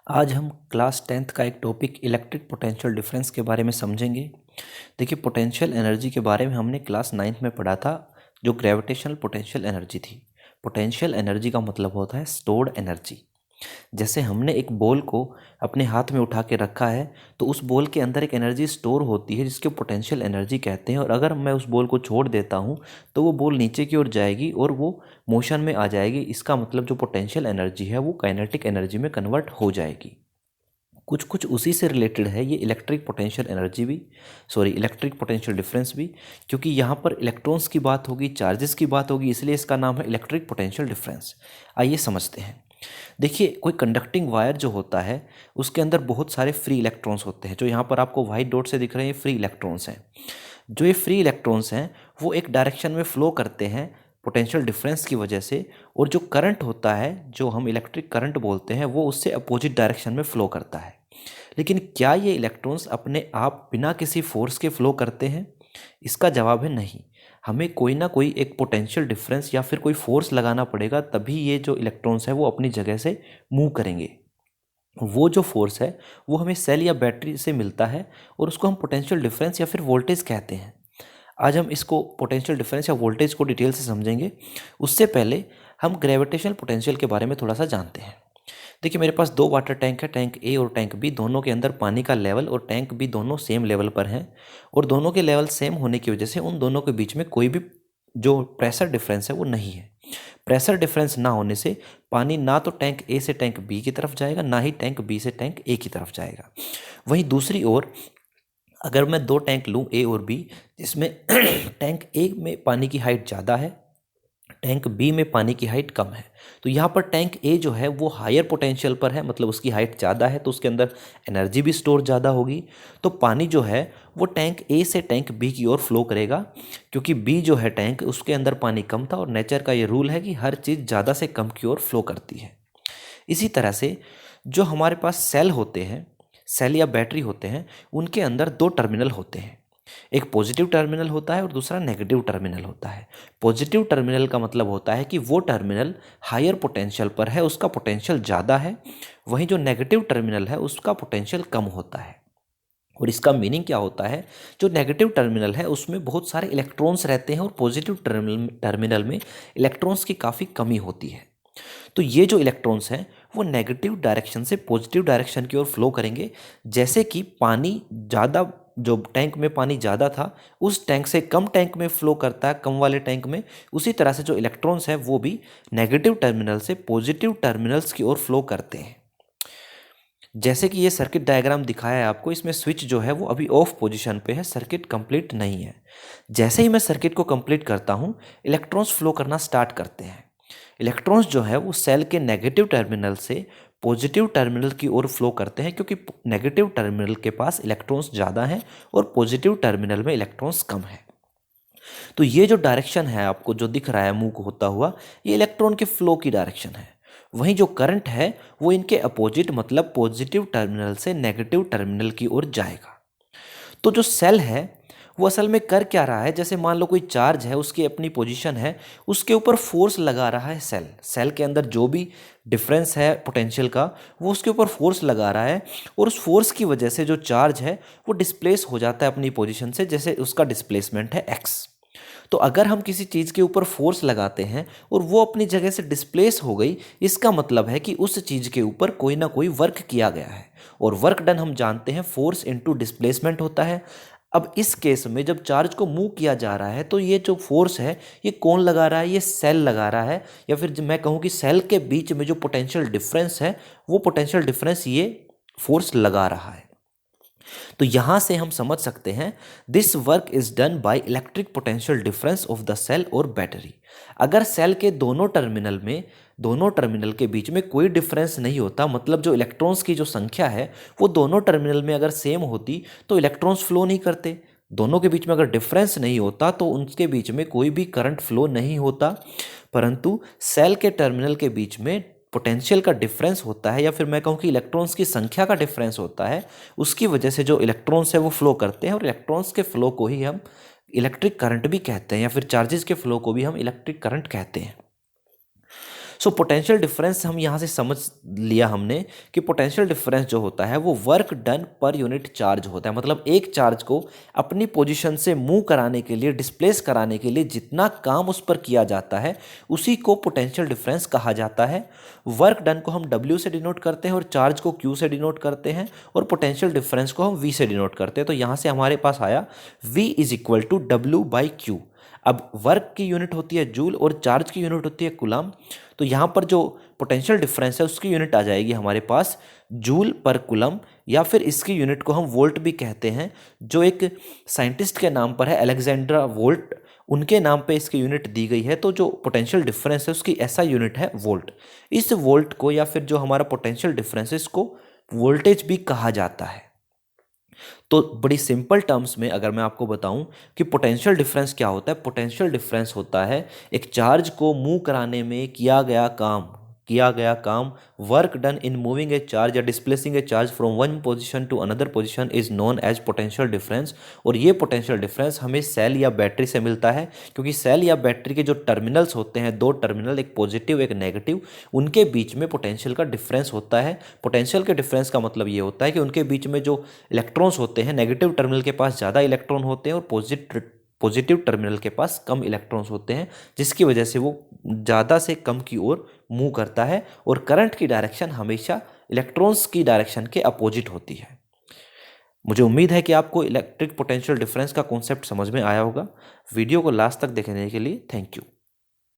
आज हम class 10th का एक टॉपिक इलेक्ट्रिक पोटेंशियल डिफरेंस के बारे में समझेंगे। देखिए, पोटेंशियल एनर्जी के बारे में हमने क्लास 9th में पढ़ा था, जो ग्रेविटेशनल पोटेंशियल एनर्जी थी। पोटेंशियल एनर्जी का मतलब होता है स्टोर्ड एनर्जी। जैसे हमने एक बॉल को अपने हाथ में उठा के रखा है, तो उस बॉल के अंदर एक एनर्जी स्टोर होती है जिसको पोटेंशियल एनर्जी कहते हैं। और अगर मैं उस बॉल को छोड़ देता हूँ तो वो बॉल नीचे की ओर जाएगी और वो मोशन में आ जाएगी। इसका मतलब जो पोटेंशियल एनर्जी है वो काइनेटिक एनर्जी में कन्वर्ट हो जाएगी। कुछ कुछ उसी से रिलेटेड है ये इलेक्ट्रिक पोटेंशियल एनर्जी भी, इलेक्ट्रिक पोटेंशियल डिफरेंस भी, क्योंकि यहाँ पर इलेक्ट्रॉन्स की बात होगी, चार्जेस की बात होगी, इसलिए इसका नाम है इलेक्ट्रिक पोटेंशियल डिफरेंस। आइए समझते हैं। देखिए, कोई कंडक्टिंग वायर जो होता है उसके अंदर बहुत सारे फ्री इलेक्ट्रॉन्स होते हैं। जो यहाँ पर आपको वाइट डॉट से दिख रहे हैं, ये फ्री इलेक्ट्रॉन्स हैं। जो ये फ्री इलेक्ट्रॉन्स हैं वो एक डायरेक्शन में फ्लो करते हैं पोटेंशियल डिफरेंस की वजह से, और जो करंट होता है, जो हम इलेक्ट्रिक करंट बोलते हैं, वो उससे अपोजिट डायरेक्शन में फ्लो करता है। लेकिन क्या ये इलेक्ट्रॉन्स अपने आप बिना किसी फोर्स के फ्लो करते हैं? इसका जवाब है नहीं। हमें कोई ना कोई एक पोटेंशियल डिफरेंस या फिर कोई फोर्स लगाना पड़ेगा, तभी ये जो इलेक्ट्रॉन्स है वो अपनी जगह से मूव करेंगे। वो जो फोर्स है वो हमें सेल या बैटरी से मिलता है और उसको हम पोटेंशियल डिफरेंस या फिर वोल्टेज कहते हैं। आज हम इसको पोटेंशियल डिफरेंस या वोल्टेज को डिटेल से समझेंगे। उससे पहले हम ग्रेविटेशनल पोटेंशियल के बारे में थोड़ा सा जानते हैं। देखिए, मेरे पास दो वाटर टैंक है, टैंक ए और टैंक बी। दोनों के अंदर पानी का लेवल और टैंक बी दोनों सेम लेवल पर हैं, और दोनों के लेवल सेम होने की वजह से उन दोनों के बीच में कोई भी जो प्रेशर डिफरेंस है वो नहीं है। प्रेशर डिफरेंस ना होने से पानी ना तो टैंक ए से टैंक बी की तरफ जाएगा, ना ही टैंक बी से टैंक ए की तरफ जाएगा। वहीं दूसरी ओर अगर मैं दो टैंक लूँ ए और बी, जिसमें टैंक ए में पानी की हाइट ज़्यादा है, टैंक बी में पानी की हाइट कम है, तो यहाँ पर टैंक ए जो है वो हायर पोटेंशियल पर है, मतलब उसकी हाइट ज़्यादा है, तो उसके अंदर एनर्जी भी स्टोर ज़्यादा होगी। तो पानी जो है वो टैंक ए से टैंक बी की ओर फ्लो करेगा, क्योंकि बी जो है टैंक, उसके अंदर पानी कम था, और नेचर का ये रूल है कि हर चीज़ ज़्यादा से कम की ओर फ्लो करती है। इसी तरह से जो हमारे पास सेल होते हैं, सेल या बैटरी होते हैं, उनके अंदर दो टर्मिनल होते हैं। एक पॉजिटिव टर्मिनल होता है और दूसरा नेगेटिव टर्मिनल होता है। पॉजिटिव टर्मिनल का मतलब होता है कि वो टर्मिनल हायर पोटेंशियल पर है, उसका पोटेंशियल ज़्यादा है। वहीं जो नेगेटिव टर्मिनल है उसका पोटेंशियल कम होता है। और इसका मीनिंग क्या होता है? जो नेगेटिव टर्मिनल है उसमें बहुत सारे इलेक्ट्रॉन्स रहते हैं, और पॉजिटिव टर्मिनल में इलेक्ट्रॉन्स की काफ़ी कमी होती है। तो ये जो इलेक्ट्रॉन्स हैं वो नेगेटिव डायरेक्शन से पॉजिटिव डायरेक्शन की ओर फ्लो करेंगे। जैसे कि पानी ज़्यादा, जो टैंक में पानी ज़्यादा था उस टैंक से कम टैंक में फ्लो करता है, कम वाले टैंक में, उसी तरह से जो इलेक्ट्रॉन्स हैं वो भी नेगेटिव टर्मिनल से पॉजिटिव टर्मिनल्स की ओर फ्लो करते हैं। जैसे कि ये सर्किट डायग्राम दिखाया है आपको, इसमें स्विच जो है वो अभी ऑफ पोजीशन पे है, सर्किट कंप्लीट नहीं है। जैसे ही मैं सर्किट को कंप्लीट करता हूँ, इलेक्ट्रॉन्स फ्लो करना स्टार्ट करते हैं। इलेक्ट्रॉन्स जो है वो सेल के नेगेटिव टर्मिनल से पॉजिटिव टर्मिनल की ओर फ्लो करते हैं, क्योंकि नेगेटिव टर्मिनल के पास इलेक्ट्रॉन्स ज़्यादा हैं और पॉजिटिव टर्मिनल में इलेक्ट्रॉन्स कम हैं। तो ये जो डायरेक्शन है आपको जो दिख रहा है मूव होता हुआ, ये इलेक्ट्रॉन के फ्लो की डायरेक्शन है। वहीं जो करंट है वो इनके अपोजिट, मतलब पॉजिटिव टर्मिनल से नेगेटिव टर्मिनल की ओर जाएगा। तो जो सेल है वो असल में कर क्या रहा है? जैसे मान लो कोई चार्ज है, उसकी अपनी पोजीशन है, उसके ऊपर फोर्स लगा रहा है सेल। सेल के अंदर जो भी डिफरेंस है पोटेंशियल का, वो उसके ऊपर फोर्स लगा रहा है, और उस फोर्स की वजह से जो चार्ज है वो डिस्प्लेस हो जाता है अपनी पोजीशन से, जैसे उसका डिस्प्लेसमेंट है एक्स। तो अगर हम किसी चीज़ के ऊपर फोर्स लगाते हैं और वो अपनी जगह से डिस्प्लेस हो गई, इसका मतलब है कि उस चीज़ के ऊपर कोई ना कोई वर्क किया गया है, और वर्क डन हम जानते हैं फोर्स इनटू डिस्प्लेसमेंट होता है। अब इस केस में जब चार्ज को मूव किया जा रहा है, तो ये जो फोर्स है ये कौन लगा रहा है? ये सेल लगा रहा है, या फिर मैं कहूँ कि सेल के बीच में जो पोटेंशियल डिफरेंस है वो पोटेंशियल डिफरेंस ये फोर्स लगा रहा है। तो यहां से हम समझ सकते हैं this work is done by electric potential difference of the cell और बैटरी। अगर सेल के दोनों टर्मिनल के बीच में कोई डिफरेंस नहीं होता, मतलब जो इलेक्ट्रॉन्स की जो संख्या है वो दोनों टर्मिनल में अगर सेम होती, तो इलेक्ट्रॉन्स फ्लो नहीं करते। दोनों के बीच में अगर डिफरेंस नहीं होता तो उनके बीच में कोई भी करंट फ्लो नहीं होता। परंतु सेल के टर्मिनल के बीच में पोटेंशियल का डिफरेंस होता है, या फिर मैं कहूँ कि इलेक्ट्रॉन्स की संख्या का डिफरेंस होता है, उसकी वजह से जो इलेक्ट्रॉन्स है वो फ्लो करते हैं, और इलेक्ट्रॉन्स के फ्लो को ही हम इलेक्ट्रिक करंट भी कहते हैं, या फिर चार्जेस के फ्लो को भी हम इलेक्ट्रिक करंट कहते हैं। सो पोटेंशियल डिफरेंस हम यहाँ से समझ लिया हमने कि पोटेंशियल डिफरेंस जो होता है वो work done per unit charge होता है। मतलब एक चार्ज को अपनी पोजीशन से मूव कराने के लिए, डिस्प्लेस कराने के लिए जितना काम उस पर किया जाता है उसी को पोटेंशियल डिफरेंस कहा जाता है। वर्क डन को हम W से डिनोट करते हैं और चार्ज को Q से डिनोट करते हैं और पोटेंशियल डिफरेंस को हम V से डिनोट करते हैं। तो यहाँ से हमारे पास आया V is equal to W/Q। अब वर्क की यूनिट होती है जूल और चार्ज की यूनिट होती है कूलम। तो यहाँ पर जो पोटेंशियल डिफरेंस है उसकी यूनिट आ जाएगी हमारे पास जूल पर कूलम, या फिर इसकी यूनिट को हम वोल्ट भी कहते हैं, जो एक साइंटिस्ट के नाम पर है, अलेक्जेंड्रा वोल्ट, उनके नाम पे इसकी यूनिट दी गई है। तो जो पोटेंशियल डिफरेंस है उसकी ऐसा यूनिट है वोल्ट। इस वोल्ट को या फिर जो हमारा पोटेंशियल डिफरेंस है इसको वोल्टेज भी कहा जाता है। तो बड़ी सिंपल टर्म्स में अगर मैं आपको बताऊं कि पोटेंशियल डिफरेंस क्या होता है, पोटेंशियल डिफरेंस होता है एक चार्ज को मूव कराने में किया गया काम work done in moving a charge या displacing a charge from one position to another position is known as potential difference. और ये पोटेंशियल डिफरेंस हमें सेल या बैटरी से मिलता है, क्योंकि सेल या बैटरी के जो टर्मिनल्स होते हैं, दो टर्मिनल, एक पॉजिटिव एक नेगेटिव, उनके बीच में पोटेंशियल का डिफरेंस होता है। पोटेंशियल के डिफरेंस का मतलब ये होता है कि उनके बीच में जो इलेक्ट्रॉन्स होते हैं, नेगेटिव टर्मिनल के पास ज़्यादा इलेक्ट्रॉन होते हैं और पॉजिटिव टर्मिनल के पास कम इलेक्ट्रॉन्स होते हैं, जिसकी वजह से वो ज़्यादा से कम की ओर मूव करता है और करंट की डायरेक्शन हमेशा इलेक्ट्रॉन्स की डायरेक्शन के अपोजिट होती है। मुझे उम्मीद है कि आपको इलेक्ट्रिक पोटेंशियल डिफरेंस का कॉन्सेप्ट समझ में आया होगा। वीडियो को लास्ट तक देखने के लिए थैंक यू।